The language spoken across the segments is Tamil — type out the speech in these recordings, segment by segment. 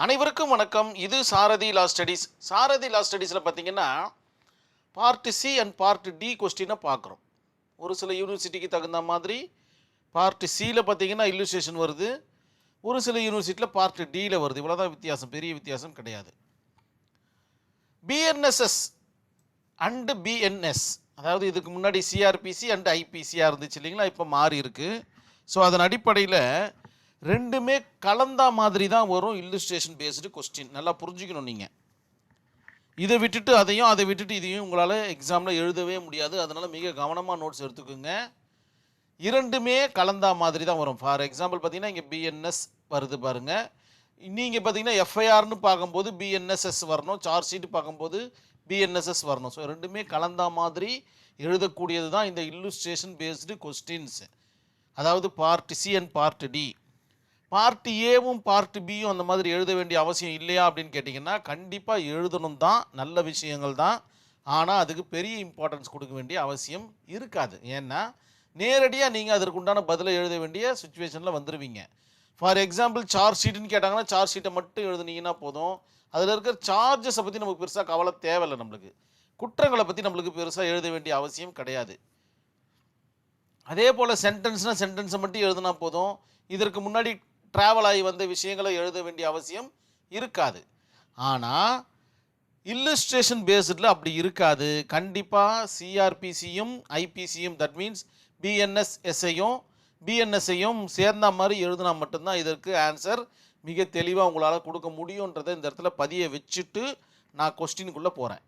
அனைவருக்கும் வணக்கம். இது சாரதி லா ஸ்டடீஸ். சாரதி லா ஸ்டடீஸில் பார்த்தீங்கன்னா part C and part D கொஸ்டினை பார்க்குறோம். ஒரு சில யூனிவர்சிட்டிக்கு தகுந்த மாதிரி பார்ட் சியில் பார்த்தீங்கன்னா இல்லுஸ்ட்ரேஷன் வருது, ஒரு சில யூனிவர்சிட்டியில் பார்ட் டியில் வருது. இவ்வளோதான் வித்தியாசம், பெரிய வித்தியாசம் கிடையாது. பிஎன்எஸ்எஸ் அண்டு பிஎன்எஸ், அதாவது இதுக்கு முன்னாடி சிஆர்பிசி அண்டு ஐபிசியாக இருந்துச்சு இல்லைங்களா, இப்போ மாறி இருக்கு. ஸோ அதன் அடிப்படையில் ரெண்டுமே கலந்தா மாதிரி தான் வரும் இல்லுஸ்ட்ரேஷன் பேஸ்டு கொஸ்டின். நல்லா புரிஞ்சுக்கணும். நீங்கள் இதை விட்டுட்டு அதையும், அதை விட்டுட்டு இதையும் உங்களால் எக்ஸாமில் எழுதவே முடியாது. அதனால் மிக கவனமாக நோட்ஸ் எடுத்துக்கோங்க. இரண்டுமே கலந்தா மாதிரி தான் வரும். ஃபார் எக்ஸாம்பிள் பார்த்தீங்கன்னா இங்கே பிஎன்எஸ் வருது பாருங்கள். நீங்கள் பார்த்தீங்கன்னா எஃப்ஐஆர்னு பார்க்கும்போது பிஎன்எஸ்எஸ் வரணும், சார்ஜ் ஷீட் பார்க்கும்போது பிஎன்எஸ்எஸ் வரணும். ஸோ ரெண்டுமே கலந்தா மாதிரி எழுதக்கூடியது தான் இந்த இல்லுஸ்ட்ரேஷன் பேஸ்டு கொஸ்டின்ஸ். அதாவது part C and part D. Part ஏவும் பார்ட் பியும் அந்த மாதிரி எழுத வேண்டிய அவசியம் இல்லையா அப்படின்னு கேட்டிங்கன்னா கண்டிப்பாக எழுதணும் தான், நல்ல விஷயங்கள் தான். ஆனால் அதுக்கு பெரிய இம்பார்ட்டன்ஸ் கொடுக்க வேண்டிய அவசியம் இருக்காது. ஏன்னா நேரடியாக நீங்கள் அதற்குண்டான பதிலை எழுத வேண்டிய சுச்சுவேஷனில் வந்துடுவீங்க. ஃபார் எக்ஸாம்பிள் சார்ஜ் ஷீட்டுன்னு கேட்டாங்கன்னா சார்ஜ் ஷீட்டை மட்டும் எழுதுனீங்கன்னா போதும். அதில் இருக்கிற சார்ஜஸை பற்றி நமக்கு பெருசாக கவலை தேவையில்லை. நம்மளுக்கு குற்றங்களை பற்றி நம்மளுக்கு பெருசாக எழுத வேண்டிய அவசியம் கிடையாது. அதே போல் சென்டென்ஸ்னால் சென்டென்ஸை மட்டும் எழுதுனா போதும். இதற்கு முன்னாடி ட்ராவல் ஆகி வந்த விஷயங்களை எழுத வேண்டிய அவசியம் இருக்காது. ஆனால் இல்லுஸ்ட்ரேஷன் பேஸ்டில் அப்படி இருக்காது. கண்டிப்பாக சிஆர்பிசியும் ஐபிசியும், தட் மீன்ஸ் பிஎன்எஸ்ஐயும் சேர்ந்த மாதிரி எழுதுனா மட்டும்தான் இதற்கு ஆன்சர் மிக தெளிவாக உங்களால் கொடுக்க முடியுன்றதை இந்த இடத்துல பதிய வச்சுட்டு நான் கொஸ்டினுக்குள்ளே போகிறேன்.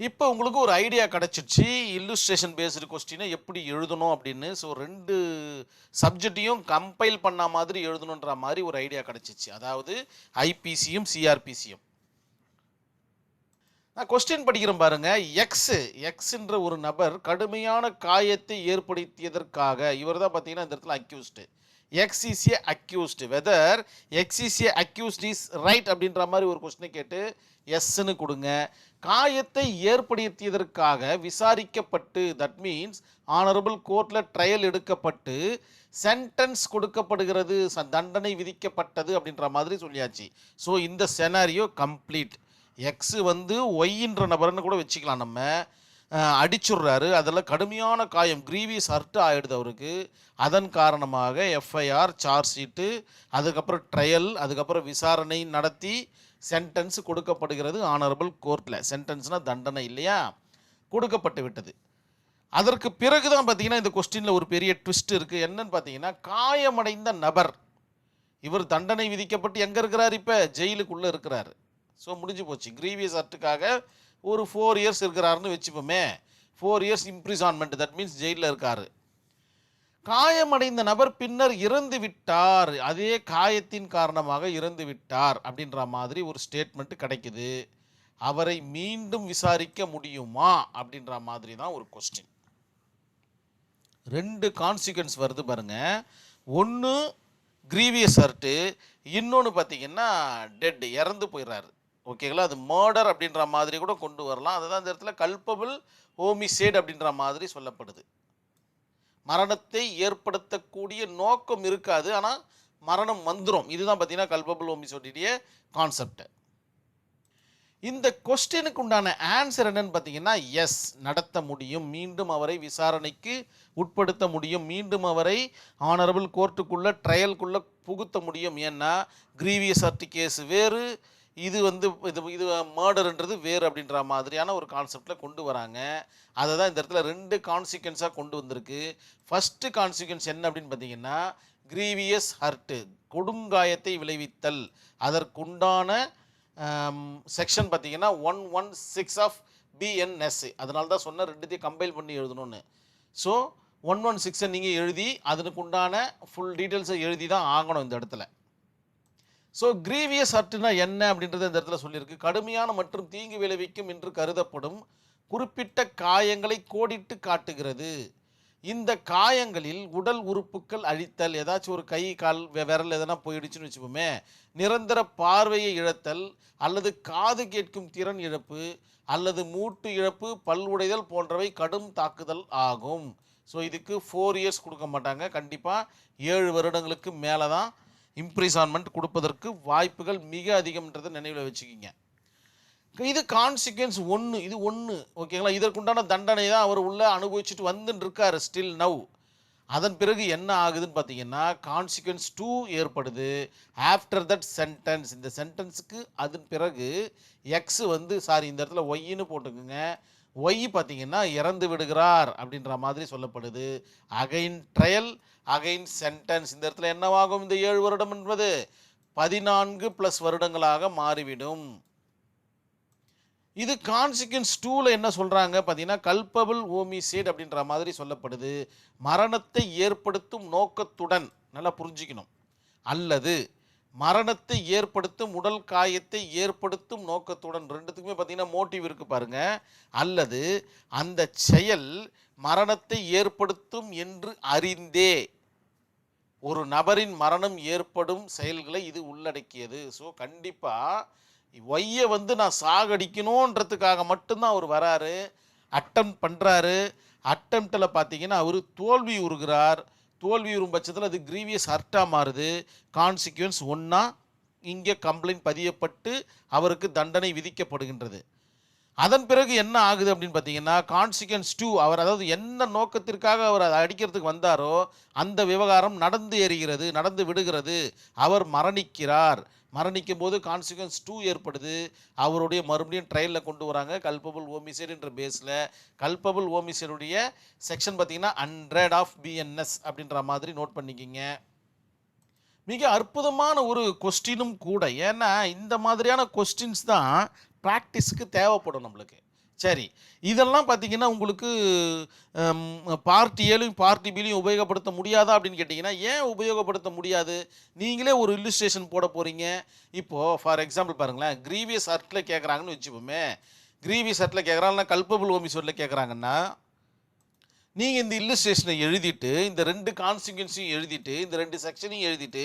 இப்போ உங்களுக்கு ஒரு ஐடியா கிடச்சிடுச்சு இல்லுஸ்ட்ரேஷன் பேஸ்டு கொஸ்டினை எப்படி எழுதணும் அப்படின்னு. ஸோ ரெண்டு சப்ஜெக்டையும் கம்பைல் பண்ண மாதிரி எழுதணுன்ற மாதிரி ஒரு ஐடியா கிடச்சிச்சு. அதாவது ஐபிசியும் சிஆர்பிசியும். நான் கொஸ்டின் படிக்கிறேன் பாருங்க. எக்ஸ்ன்ற ஒரு நபர் கடுமையான காயத்தை ஏற்படுத்தியதற்காக, இவர் தான் பார்த்தீங்கன்னா இந்த இடத்துல accused. X is a accused. Whether X is a accused is right அப்படின்ற மாதிரி ஒரு கொஸ்டினை கேட்டு எஸ்ன்னு கொடுங்க. காயத்தை ஏற்படுத்தியதற்காக விசாரிக்கப்பட்டு, தட் மீன்ஸ் ஆனரபிள் கோர்ட்டில் ட்ரையல் எடுக்கப்பட்டு சென்டென்ஸ் கொடுக்கப்படுகிறது, தண்டனை விதிக்கப்பட்டது அப்படின்ற மாதிரி சொல்லியாச்சு. ஸோ இந்த செனாரியோ கம்ப்ளீட். எக்ஸ் வந்து ஒய்ன்ற நபர்னு கூட வச்சுக்கலாம். நம்ம அடிச்சுடுறாரு, அதில் கடுமையான காயம், கிரீவியஸ் ஹர்ட் ஆகிடுது அவருக்கு. அதன் காரணமாக எஃப்ஐஆர், சார்ஜ் ஷீட்டு, அதுக்கப்புறம் ட்ரையல், அதுக்கப்புறம் விசாரணை நடத்தி சென்டென்ஸ் கொடுக்கப்படுகிறது ஆனரபிள் கோர்ட்டில். சென்டென்ஸ்னால் தண்டனை இல்லையா, கொடுக்கப்பட்டு விட்டது. அதற்கு பிறகு தான் பார்த்தீங்கன்னா இந்த கொஸ்டினில் ஒரு பெரிய ட்விஸ்ட் இருக்குது. என்னன்னு பார்த்தீங்கன்னா காயமடைந்த நபர், இவர் தண்டனை விதிக்கப்பட்டு எங்கே இருக்கிறார்? இப்போ ஜெயிலுக்குள்ளே இருக்கிறார். ஸோ முடிஞ்சு போச்சு. கிரீவியஸ் ஹர்ட்டுக்காக ஒரு 4 இயர்ஸ் இருக்கிறாருன்னு வச்சுப்போமே. 4 இயர்ஸ் இம்ப்ரிசான்மெண்ட், தட் மீன்ஸ் ஜெயிலில் இருக்கார். காயமடைந்த நபர் பின்னர் இறந்து விட்டார், அதே காயத்தின் காரணமாக இறந்து விட்டார் அப்படின்ற மாதிரி ஒரு ஸ்டேட்மெண்ட் கிடைக்குது. அவரை மீண்டும் விசாரிக்க முடியுமா அப்படின்ற மாதிரி தான் ஒரு கொஸ்டின். 2 கான்சிக்வன்ஸ் வருது பாருங்க. ஒன்று கிரீவியஸ் ஹர்ட்டு, இன்னொன்று பார்த்தீங்கன்னா டெட், இறந்து போயிடுறாரு. ஓகேங்களா? அது மர்டர் அப்படின்ற மாதிரி கூட கொண்டு வரலாம். அதுதான் இந்த இடத்துல கல்பபிள் ஹோமிசைட் அப்படின்ற மாதிரி சொல்லப்படுது. மரணத்தை ஏற்படுத்தக்கூடிய நோக்கம் இருக்காது, ஆனால் மரணம் வந்துடும். இதுதான் பார்த்தீங்கன்னா கல்பபிள் ஹோமிசைடுடைய கான்செப்ட். இந்த கொஸ்டினுக்கு உண்டான ஆன்சர் என்னன்னு பார்த்தீங்கன்னா எஸ், நடத்த முடியும், மீண்டும் அவரை விசாரணைக்கு உட்படுத்த முடியும், மீண்டும் அவரை ஆனரபிள் கோர்ட்டுக்குள்ளே ட்ரையலுக்குள்ளே புகுத்த முடியும். ஏன்னா கிரீவியஸ் ஹர்ட் கேஸ் வேறு, இது வந்து இது மர்டர்ன்றது வேறு அப்படின்ற மாதிரியான ஒரு கான்செப்டில் கொண்டு வராங்க. அதை தான் இந்த இடத்துல 2 கான்சிக்வன்ஸாக கொண்டு வந்திருக்கு. ஃபஸ்ட்டு கான்சிக்வன்ஸ் என்ன அப்படின்னு பார்த்தீங்கன்னா கிரீவியஸ் ஹர்ட்டு, கொடுங்காயத்தை விளைவித்தல். அதற்குண்டான செக்ஷன் பார்த்தீங்கன்னா 116 ஆஃப் பிஎன்எஸ். அதனால தான் சொன்ன 2த்தையும் கம்பைல் பண்ணி எழுதணும்னு. ஸோ 116 நீங்கள் எழுதி அதனுக்குண்டான ஃபுல் டீட்டெயில்ஸை எழுதி தான் ஆகணும் இந்த இடத்துல. ஸோ கிரீவியஸ் ஹர்ட்னா என்ன அப்படின்றத இந்த இடத்துல சொல்லியிருக்கு. கடுமையான மற்றும் தீங்கு விளைவிக்கும் என்று கருதப்படும் குறிப்பிட்ட காயங்களை கோடிட்டு காட்டுகிறது. இந்த காயங்களில் உடல் உறுப்புகள் அழித்தல், ஏதாச்சும் ஒரு கை கால் விரல் எதனா போயிடுச்சுன்னு வச்சுப்போமே, நிரந்தர பார்வையை இழத்தல் அல்லது காது கேட்கும் திறன் இழப்பு அல்லது மூட்டு இழப்பு, பல் உடைதல் போன்றவை கடும் தாக்குதல் ஆகும். ஸோ இதுக்கு 4 இயர்ஸ் கொடுக்க மாட்டாங்க, கண்டிப்பாக 7 வருடங்களுக்கு மேலே தான் இம்ப்ரிசான்மெண்ட் கொடுப்பதற்கு வாய்ப்புகள் மிக அதிகம்ன்றதை நினைவில் வச்சுக்கிங்க. இது கான்சிக்வன்ஸ் ஒன்று, இது ஒன்று, ஓகேங்களா? இதற்குண்டான தண்டனை தான் அவர் உள்ள அனுபவிச்சுட்டு வந்துன்னு இருக்காரு ஸ்டில் நவ். அதன் பிறகு என்ன ஆகுதுன்னு பார்த்தீங்கன்னா கான்சிக்வன்ஸ் 2 ஏற்படுது. ஆஃப்டர் தட் சென்டென்ஸ், இந்த சென்டென்ஸுக்கு அதன் பிறகு எக்ஸ் வந்து இந்த இடத்துல ஒய்ன்னு போட்டுக்குங்க. ஒய் பார்த்தீங்கன்னா இறந்து விடுகிறார் அப்படின்ற மாதிரி சொல்லப்படுது. Again trial, again sentence. இந்த இடத்துல என்னவாகும்? இந்த 7 வருடம் என்பது 14 + வருடங்களாக மாறிவிடும். இது கான்சிக்வன்ஸ் 2ல என்ன சொல்கிறாங்க பார்த்தீங்கன்னா கல்பபிள் ஹோமிசைட் அப்படின்ற மாதிரி சொல்லப்படுது. மரணத்தை ஏற்படுத்தும் நோக்கத்துடன், நல்லா புரிஞ்சிக்கணும், அல்லது மரணத்தை ஏற்படுத்தும் உடல் காயத்தை ஏற்படுத்தும் நோக்கத்துடன், ரெண்டுத்துக்குமே பார்த்தீங்கன்னா மோட்டிவ் இருக்குது பாருங்கள். அல்லது அந்த செயல் மரணத்தை ஏற்படுத்தும் என்று அறிந்தே ஒரு நபரின் மரணம் ஏற்படும் செயல்களை இது உள்ளடக்கியது. ஸோ கண்டிப்பாக ஒய்யை வந்து நான் சாகடிக்கணுன்றதுக்காக மட்டும்தான் அவர் வராரு, அட்டம் பண்ணுறாரு. அட்டம்ப்டில் பார்த்தீங்கன்னா அவர் தோல்வி உறுகிறார். தோல்வி உறும் பட்சத்தில் அது கிரீவியஸ் ஹர்ட்டாக மாறுது. கான்சிக்வன்ஸ் 1 இங்கே கம்ப்ளைண்ட் பதியப்பட்டு அவருக்கு தண்டனை விதிக்கப்படுகின்றது. அதன் பிறகு என்ன ஆகுது அப்படின்னு பார்த்தீங்கன்னா கான்சிக்வன்ஸ் 2, அவர் அதாவது என்ன நோக்கத்திற்காக அவர் அதை அடிக்கிறதுக்கு வந்தாரோ அந்த விவகாரம் நடந்து எறிகிறது, நடந்து விடுகிறது. அவர் மரணிக்கிறார். மரணிக்கும் போது கான்சிக்வன்ஸ் 2 ஏற்படுது. அவருடைய மறுபடியும் ட்ரையலில் கொண்டு வராங்க கல்பபிள் ஹோமிசைட் என்ற பேஸில். கல்பபிள் ஹோமிசைடுடைய செக்ஷன் பார்த்தீங்கன்னா 100 ஆஃப் பிஎன்எஸ் அப்படின்ற மாதிரி நோட் பண்ணிக்கிங்க. மிக அற்புதமான ஒரு கொஸ்டினும் கூட. ஏன்னா இந்த மாதிரியான கொஸ்டின்ஸ் தான் ப்ராக்டிஸுக்கு தேவைப்படும் நம்மளுக்கு. சரி, இதெல்லாம் பார்த்தீங்கன்னா உங்களுக்கு பார்ட் ஏலையும் பார்ட் பிலையும் உபயோகப்படுத்த முடியாதா அப்படின்னு கேட்டிங்கன்னா ஏன் உபயோகப்படுத்த முடியாது? நீங்களே ஒரு இல்லுஸ்ட்ரேஷன் போட போகிறீங்க. இப்போது ஃபார் எக்ஸாம்பிள் பாருங்களேன், கிரீவியஸ் ஹர்ட்டில் கேட்குறாங்கன்னு வச்சுப்போமே. கிரீவியஸ் ஹர்ட்டில் கேட்குறாங்கன்னா கல்பபிள் ஹோமிசைடில் கேட்குறாங்கன்னா நீங்கள் இந்த இல்லுஸ்ட்ரேஷனை எழுதிட்டு இந்த 2 கான்சிக்வன்ஸையும் எழுதிட்டு இந்த 2 செக்ஷனையும் எழுதிட்டு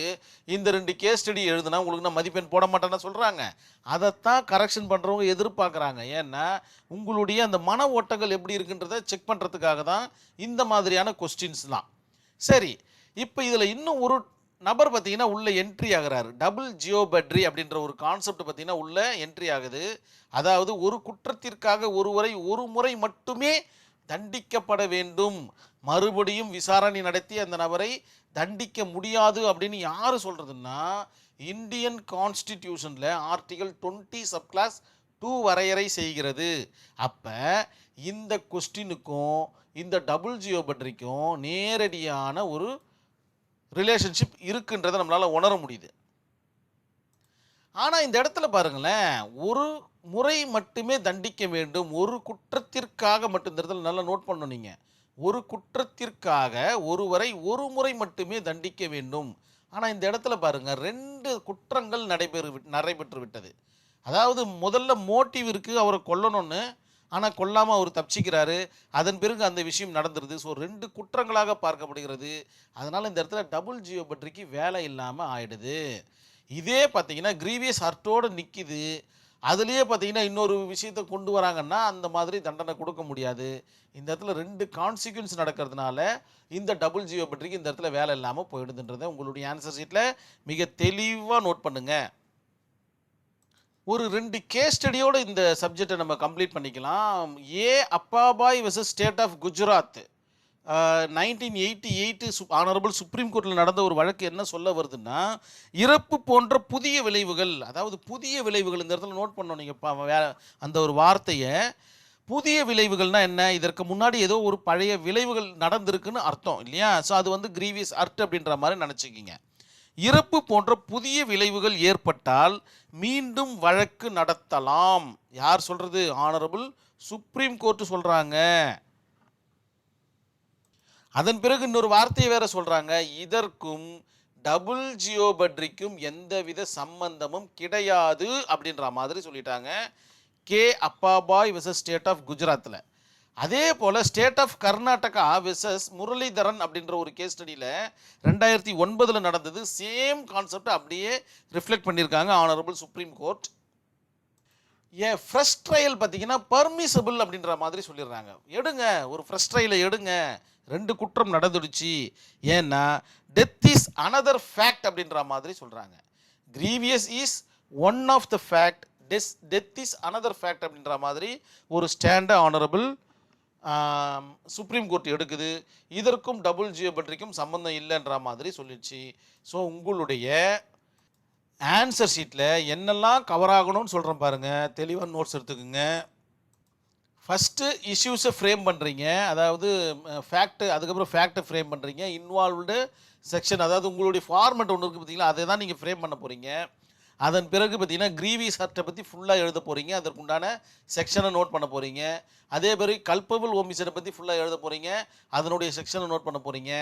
இந்த 2 கேஸ் ஸ்டடி எழுதுனா உங்களுக்கு நான் மதிப்பெண் போட மாட்டேன்னு சொல்கிறாங்க. அதைத்தான் கரெக்ஷன் பண்ணுறவங்க எதிர்பார்க்குறாங்க. ஏன்னா உங்களுடைய அந்த மன ஓட்டங்கள் எப்படி இருக்குன்றதை செக் பண்ணுறதுக்காக தான் இந்த மாதிரியான கொஸ்டின்ஸ்லாம். சரி, இப்போ இதில் இன்னும் ஒரு நபர் பார்த்தீங்கன்னா உள்ள என்ட்ரி ஆகிறாரு. டபுள் ஜியோபெட்ரி அப்படின்ற ஒரு கான்செப்ட் பார்த்தீங்கன்னா உள்ள என்ட்ரி ஆகுது. அதாவது ஒரு குற்றத்திற்காக ஒருவரை ஒரு முறை மட்டுமே தண்டிக்கப்பட வேண்டும், மறுபடியும் விசாரணை நடத்தி அந்த நபரை தண்டிக்க முடியாது அப்படின்னு யார் சொல்கிறதுன்னா இந்தியன் கான்ஸ்டிடியூஷனில் ஆர்டிகல் 20 சப்கிளாஸ் 2 வரையறை செய்கிறது. அப்போ இந்த கொஸ்டினுக்கும் இந்த டபுள் ஜியோபெட்ரிக்கும் நேரடியான ஒரு ரிலேஷன்ஷிப் இருக்குன்றதை நம்மளால் உணர முடியுது. ஆனால் இந்த இடத்துல பாருங்களேன், ஒரு முறை மட்டுமே தண்டிக்க வேண்டும், ஒரு குற்றத்திற்காக மட்டும். இந்த இடத்துல நல்லா நோட் பண்ணணும் நீங்கள், ஒரு குற்றத்திற்காக ஒருவரை ஒரு முறை மட்டுமே தண்டிக்க வேண்டும். ஆனால் இந்த இடத்துல பாருங்கள் 2 குற்றங்கள் நடைபெற்று விட்டது. அதாவது முதல்ல மோட்டிவ் இருக்குது அவரை கொல்லணும்னு, ஆனால் கொல்லாமல் அவர் தப்பிச்சிக்கிறாரு. அதன் பிறகு அந்த விஷயம் நடந்துருது. ஸோ 2 குற்றங்களாக பார்க்கப்படுகிறது. அதனால் இந்த இடத்துல டபுள் ஜியோபெட்ரிக்கு வேலை இல்லாமல் ஆயிடுது. இதே பார்த்தீங்கன்னா கிரீவியஸ் ஹர்ட்டோடு நிற்கிது. அதுலேயே பார்த்தீங்கன்னா இன்னொரு விஷயத்தை கொண்டு வராங்கன்னா அந்த மாதிரி தண்டனை கொடுக்க முடியாது. இந்த இடத்துல 2 கான்சிக்வன்ஸ் நடக்கிறதுனால இந்த டபுள் ஜியோபெட்ரிக்கு இந்த இடத்துல வேலை இல்லாமல் போயிடுதுன்றதை உங்களுடைய ஆன்சர் ஷீட்டில் மிக தெளிவாக நோட் பண்ணுங்கள். ஒரு 2 கேஸ் ஸ்டடியோடு இந்த சப்ஜெக்டை நம்ம கம்ப்ளீட் பண்ணிக்கலாம். Appabhai versus state of Gujarat 1988 honourable supreme கோர்ட்டில் நடந்த ஒரு வழக்கு என்ன சொல்ல வருதுன்னா, இறப்பு போன்ற புதிய விளைவுகள், அதாவது புதிய விளைவுகள் இந்த இடத்துல நோட் பண்ணணும் நீங்கள் அந்த ஒரு வார்த்தையை. புதிய விளைவுகள்னால் என்ன? இதற்கு முன்னாடி ஏதோ ஒரு பழைய விளைவுகள் நடந்திருக்குன்னு அர்த்தம் இல்லையா? ஸோ அது வந்து கிரீவியஸ் ஹர்ட் அப்படின்ற மாதிரி நினச்சிக்கிங்க. இறப்பு போன்ற புதிய விளைவுகள் ஏற்பட்டால் மீண்டும் வழக்கு நடத்தலாம். யார் சொல்கிறது? ஆனரபிள் சுப்ரீம் கோர்ட்டு சொல்கிறாங்க. அதன் பிறகு இன்னொரு வார்த்தையை வேற சொல்கிறாங்க, இதற்கும் டபுள் ஜியோபெட்ரிக்கும் எந்தவித சம்பந்தமும் கிடையாது அப்படின்ற மாதிரி சொல்லிட்டாங்க. அப்பாபாய் வெர்சஸ் ஸ்டேட் ஆஃப் குஜராத்தில். அதே போல் state of Karnataka versus Muralidharan அப்படின்ற ஒரு கேஸ் ஸ்டடியில் 2009 நடந்தது. சேம் கான்செப்ட் அப்படியே ரிஃப்ளெக்ட் பண்ணியிருக்காங்க ஆனரபிள் சுப்ரீம் கோர்ட். ஏன் ஃப்ரெஷ் ட்ரையல் பார்த்தீங்கன்னா பர்மிசபிள் அப்படின்ற மாதிரி சொல்லிடுறாங்க. எடுங்க, ஒரு ஃப்ரெஷ் ட்ரையலை எடுங்க. 2 குற்றம் நடந்துடுச்சு. ஏன்னா டெத் இஸ் அனதர் ஃபேக்ட் அப்படின்ற மாதிரி சொல்கிறாங்க. Grievous is one of the fact, death is another fact அப்படின்ற மாதிரி ஒரு ஸ்டாண்டை ஆனரபிள் சுப்ரீம் கோர்ட் எடுக்குது. இதற்கும் டபுள் ஜியோமெட்ரிக்கும் சம்மந்தம் இல்லைன்ற மாதிரி சொல்லிடுச்சு. ஸோ உங்களுடைய ஆன்சர் ஷீட்டில் என்னெல்லாம் கவர் ஆகணும்னு சொல்கிறேன் பாருங்கள், தெளிவாக நோட்ஸ் எடுத்துக்கோங்க. ஃபஸ்ட்டு இஷ்யூஸை ஃப்ரேம் பண்ணுறீங்க, அதாவது ஃபேக்ட்டு, அதுக்கப்புறம் ஃபேக்ட்டை ஃப்ரேம் பண்ணுறீங்க. இன்வால்வ்டு செக்ஷன், அதாவது உங்களுடைய ஃபார்மெட் ஒன்று இருக்குது பார்த்தீங்களா, அதை தான் நீங்கள் ஃப்ரேம் பண்ண போகிறீங்க. அதன் பிறகு பார்த்தீங்கன்னா கிரீவியஸ் ஆக்டை பற்றி ஃபுல்லாக எழுத போகிறீங்க, அதற்குண்டான செக்ஷனை நோட் பண்ண போகிறீங்க. அதே மாதிரி கல்பபிள் ஓமிசைடை பற்றி ஃபுல்லாக எழுத போகிறீங்க, அதனுடைய செக்ஷனை நோட் பண்ண போகிறீங்க.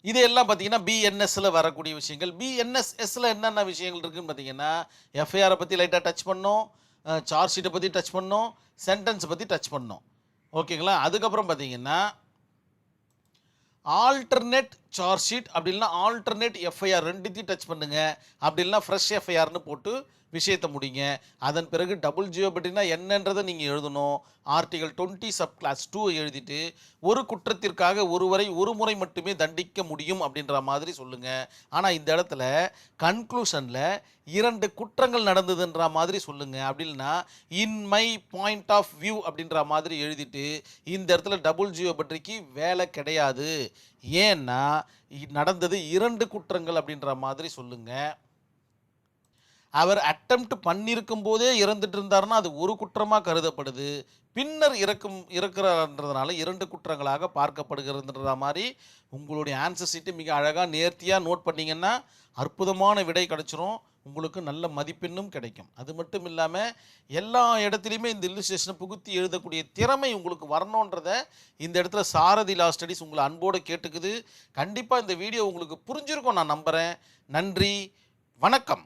இதெல்லாம் பார்த்தீங்கன்னா பிஎன்எஸ்ல வரக்கூடிய விஷயங்கள். பிஎன்எஸ்எஸ்ல என்னென்ன விஷயங்கள் இருக்குன்னு பார்த்தீங்கன்னா, எஃப்ஐஆரை பற்றி லைட்டாக டச் பண்ணோம், சார்ஜ் ஷீட்டை பற்றி டச் பண்ணோம், சென்டென்ஸை பற்றி டச் பண்ணோம். ஓகேங்களா? அதுக்கப்புறம் பார்த்தீங்கன்னா ஆல்டர்னேட் சார்ஜ் ஷீட், அப்படி இல்லைனா ஆல்டர்னேட் எஃப்ஐஆர், ரெண்டுத்தையும் டச் பண்ணுங்க. அப்படி இல்லைனா ஃப்ரெஷ் எஃப்ஐஆர்னு போட்டு விஷயத்தை முடிங்க. அதன் பிறகு டபுள் ஜியோமெட்ரினா என்னன்றதை நீங்கள் எழுதணும். ஆர்டிகல் 20 சப் கிளாஸ் 2 எழுதிட்டு ஒரு குற்றத்திற்காக ஒருவரை ஒரு முறை மட்டுமே தண்டிக்க முடியும் அப்படின்ற மாதிரி சொல்லுங்கள். ஆனால் இந்த இடத்துல கன்க்ளூஷனில் 2 குற்றங்கள் நடந்ததுன்ற மாதிரி சொல்லுங்கள். அப்படி இல்லைனா in my point of view அப்படின்ற மாதிரி எழுதிட்டு இந்த இடத்துல டபுள் ஜியோமெட்ரிக்கு வேலை கிடையாது. ஏன்னா நடந்தது 2 குற்றங்கள் அப்படின்ற மாதிரி சொல்லுங்கள். அவர் அட்டெம்ப்ட் பண்ணியிருக்கும் போதே இறந்துட்டு இருந்தாருன்னா அது ஒரு குற்றமாக கருதப்படுது. பின்னர் இறக்குறதுனால 2 குற்றங்களாக பார்க்கப்படுகிறதுன்ற மாதிரி உங்களுடைய ஆன்சர் ஷீட்டு மிக அழகாக நேர்த்தியாக நோட் பண்ணிங்கன்னா அற்புதமான விடை கிடச்சிரும். உங்களுக்கு நல்ல மதிப்பெண்ணும் கிடைக்கும். அது மட்டும் இல்லாமல் எல்லா இடத்துலையுமே இந்த இல்லுஸ்ட்ரேஷனை புகுத்தி எழுதக்கூடிய திறமை உங்களுக்கு வரணுன்றதை இந்த இடத்துல சாரதி லா ஸ்டடீஸ் உங்களை அன்போடு கேட்டுக்குது. கண்டிப்பாக இந்த வீடியோ உங்களுக்கு புரிஞ்சிருக்கும் நான் நம்புகிறேன். நன்றி, வணக்கம்.